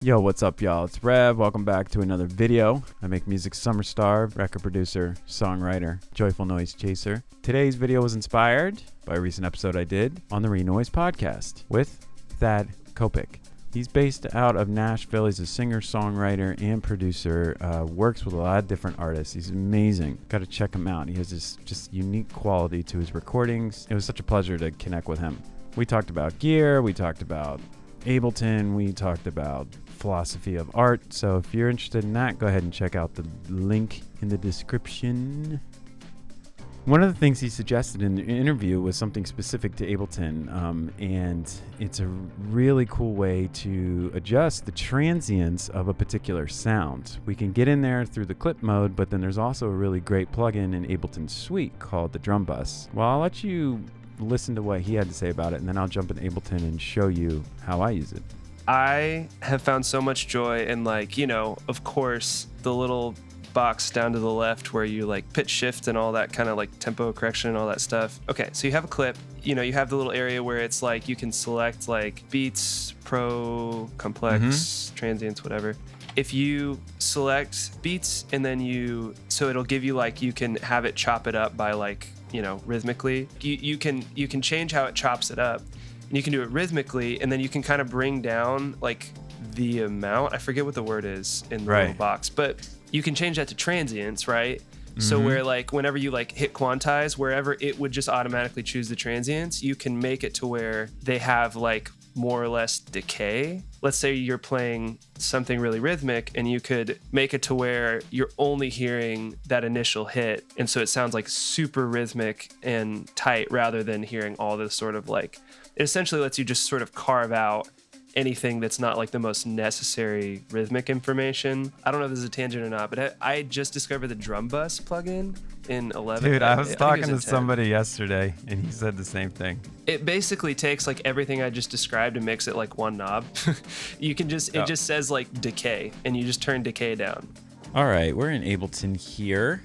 Yo, what's up, y'all? It's Rev. Welcome back to another video. I make music summer star, record producer, songwriter, joyful noise chaser. Today's video was inspired by a recent episode I did on the Renoise podcast with THAD KOPEC. He's based out of Nashville. He's a singer, songwriter, and producer. Works with a lot of different artists. He's amazing. Got to check him out. He has this just unique quality to his recordings. It was such a pleasure to connect with him. We talked about gear. We talked about Ableton. We talked about philosophy of art. So if you're interested in that, go ahead and check out the link in the description. One of the things he suggested in the interview was something specific to Ableton, and it's a really cool way to adjust the transients of a particular sound. We can get in there through the clip mode, but then there's also a really great plugin in Ableton Suite called the Drum Bus. Well, I'll let you listen to what he had to say about it, and then I'll jump in Ableton and show you how I use it. I have found so much joy in, of course, the little box down to the left where you pitch shift and all that kind of tempo correction and all that stuff. Okay, so you have a clip, you have the little area where it's you can select beats, pro, complex, transients, whatever. If you select beats and then so it'll give you you can have it chop it up by rhythmically. You can change how it chops it up. And you can do it rhythmically, and then you can kind of bring down the amount. I forget what the word is in the little box, but you can change that to transients, right? So where whenever you hit quantize, wherever it would just automatically choose the transients, you can make it to where they have more or less decay. Let's say you're playing something really rhythmic, and you could make it to where you're only hearing that initial hit, and so it sounds super rhythmic and tight rather than hearing all this sort of it essentially lets you just sort of carve out anything that's not the most necessary rhythmic information. I don't know if this is a tangent or not, but I just discovered the Drum Bus plugin in 11. Dude, I was talking to somebody yesterday, and he said the same thing. It basically takes everything I just described and makes it one knob. You can just, it just says decay, and you just turn decay down. All right, we're in Ableton here.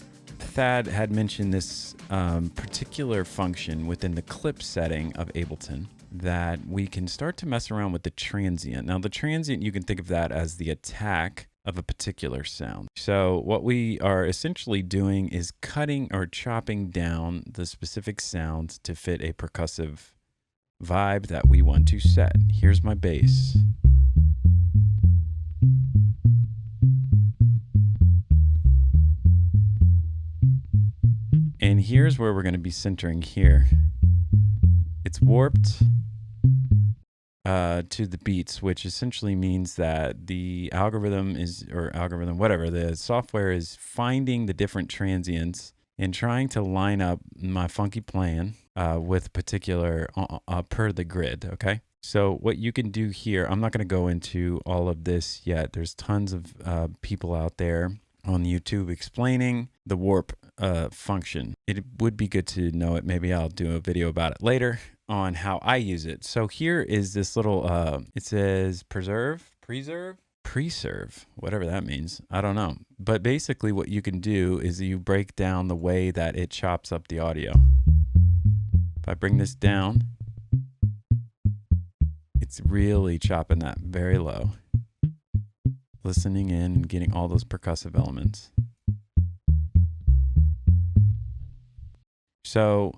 THAD had mentioned this particular function within the clip setting of Ableton that we can start to mess around with the transient. Now, the transient, you can think of that as the attack of a particular sound. So what we are essentially doing is cutting or chopping down the specific sound to fit a percussive vibe that we want to set. Here's my bass. And here's where we're going to be centering here. It's warped to the beats, which essentially means that the the software is finding the different transients and trying to line up my funky plan with particular per the grid, okay? So what you can do here, I'm not going to go into all of this yet. There's tons of people out there on YouTube explaining the warp function. It would be good to know it. Maybe I'll do a video about it later on how I use it. So here is this little, it says preserve, whatever that means. I don't know. But basically what you can do is you break down the way that it chops up the audio. If I bring this down, it's really chopping that very low. Listening in and getting all those percussive elements. So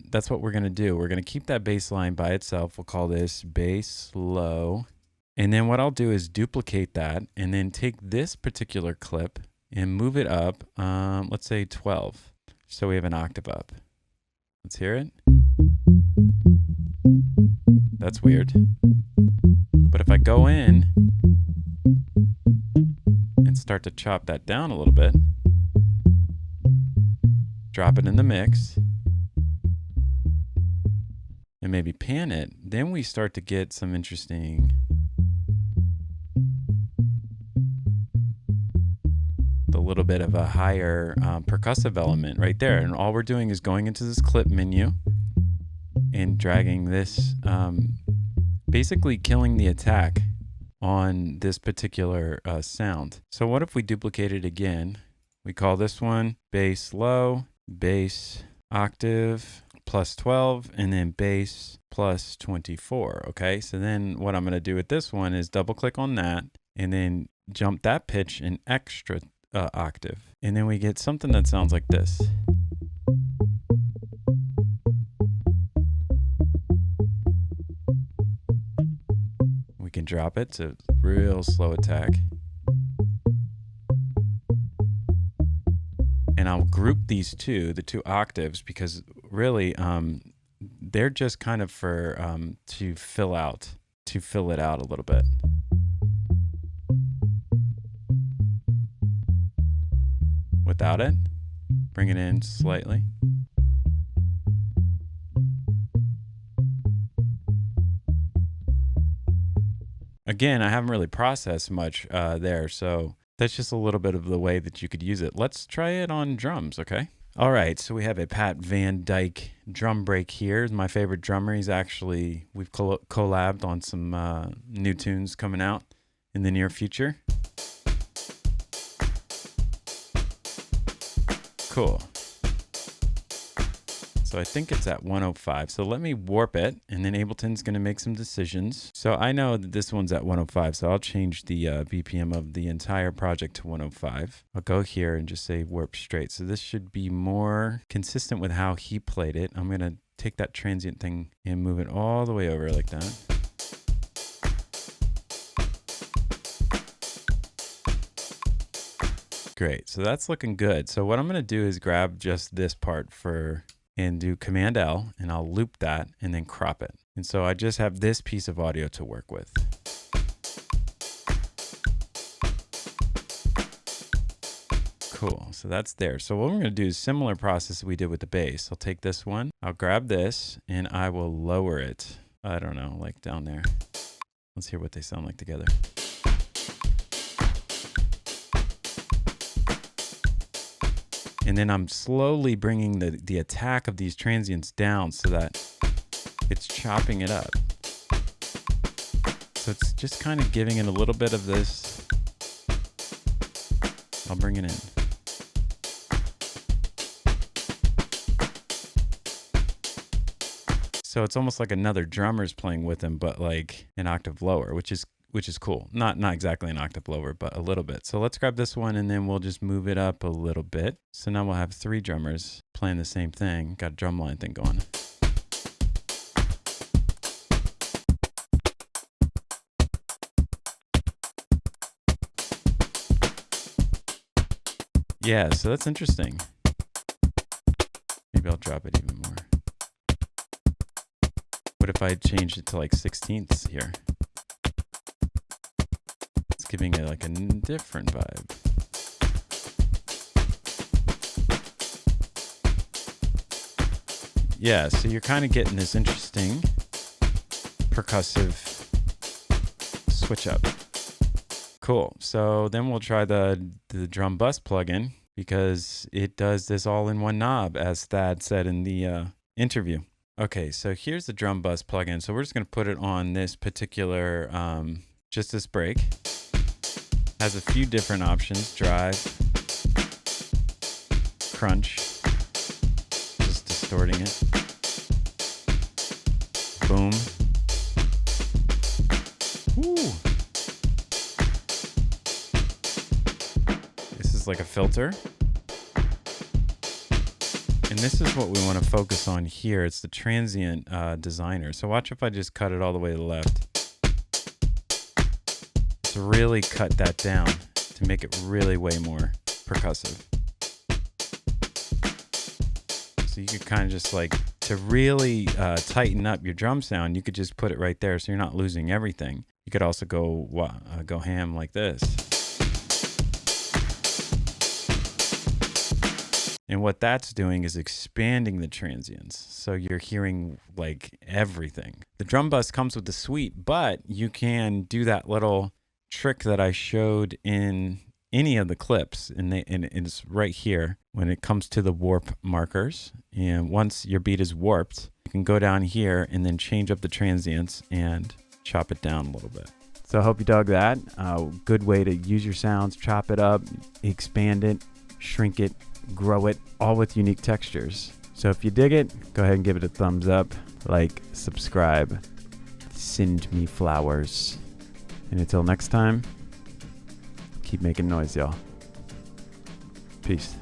that's what we're going to do. We're going to keep that bass line by itself. We'll call this bass low. And then what I'll do is duplicate that and then take this particular clip and move it up, let's say 12. So we have an octave up. Let's hear it. That's weird. But if I go in and start to chop that down a little bit, drop it in the mix, and maybe pan it, then we start to get some interesting a little bit of a higher percussive element right there. And all we're doing is going into this clip menu and dragging this, basically killing the attack on this particular sound. So what if we duplicate it again? We call this one bass low, bass octave plus 12, and then bass plus 24. Okay, so then what I'm going to do with this one is double click on that and then jump that pitch an extra octave. And then we get something that sounds like this. We can drop it to real slow attack. And I'll group these two, the two octaves, because really they're just kind of for to fill it out a little bit. Without it, bring it in slightly. Again, I haven't really processed much there, so that's just a little bit of the way that you could use it. Let's try it on drums, okay? All right, so we have a Pat Van Dyke drum break here. He's my favorite drummer. We've collabed on some new tunes coming out in the near future. Cool. So I think it's at 105. So let me warp it, and then Ableton's going to make some decisions. So I know that this one's at 105, so I'll change the BPM of the entire project to 105. I'll go here and just say warp straight. So this should be more consistent with how he played it. I'm going to take that transient thing and move it all the way over like that. Great, so that's looking good. So what I'm going to do is grab just this part and do Command L, and I'll loop that and then crop it. And so I just have this piece of audio to work with. Cool, so that's there. So what we're gonna do is similar process that we did with the bass. I'll take this one, I'll grab this, and I will lower it. I don't know, like down there. Let's hear what they sound like together. And then I'm slowly bringing the attack of these transients down so that it's chopping it up. So it's just kind of giving it a little bit of this. I'll bring it in. So it's almost like another drummer's playing with him, but like an octave lower, which is cool. Not exactly an octave lower, but a little bit. So let's grab this one and then we'll just move it up a little bit. So now we'll have three drummers playing the same thing. Got a drum line thing going. Yeah, so that's interesting. Maybe I'll drop it even more. What if I changed it to like 16ths here? Giving it like a different vibe. Yeah, so you're kind of getting this interesting percussive switch up. Cool. So then we'll try the drum bus plugin because it does this all in one knob, as Thad said in the interview. Okay, so here's the drum bus plugin. So we're just going to put it on this particular, just this break. Has a few different options: drive, crunch, just distorting it, boom. Woo. This is like a filter. And this is what we want to focus on here. It's the transient designer. So watch if I just cut it all the way to the left. Really cut that down to make it really way more percussive. So you could kind of just like, to really tighten up your drum sound, you could just put it right there so you're not losing everything. You could also go ham like this. And what that's doing is expanding the transients. So you're hearing like everything. The drum bus comes with the suite, but you can do that little trick that I showed in any of the clips, and it's right here when it comes to the warp markers. And once your beat is warped, you can go down here and then change up the transients and chop it down a little bit. So I hope you dug that. Good way to use your sounds, chop it up, expand it, shrink it, grow it, all with unique textures. So if you dig it, go ahead and give it a thumbs up, like, subscribe, send me flowers. And until next time, Keep making noise, y'all. Peace.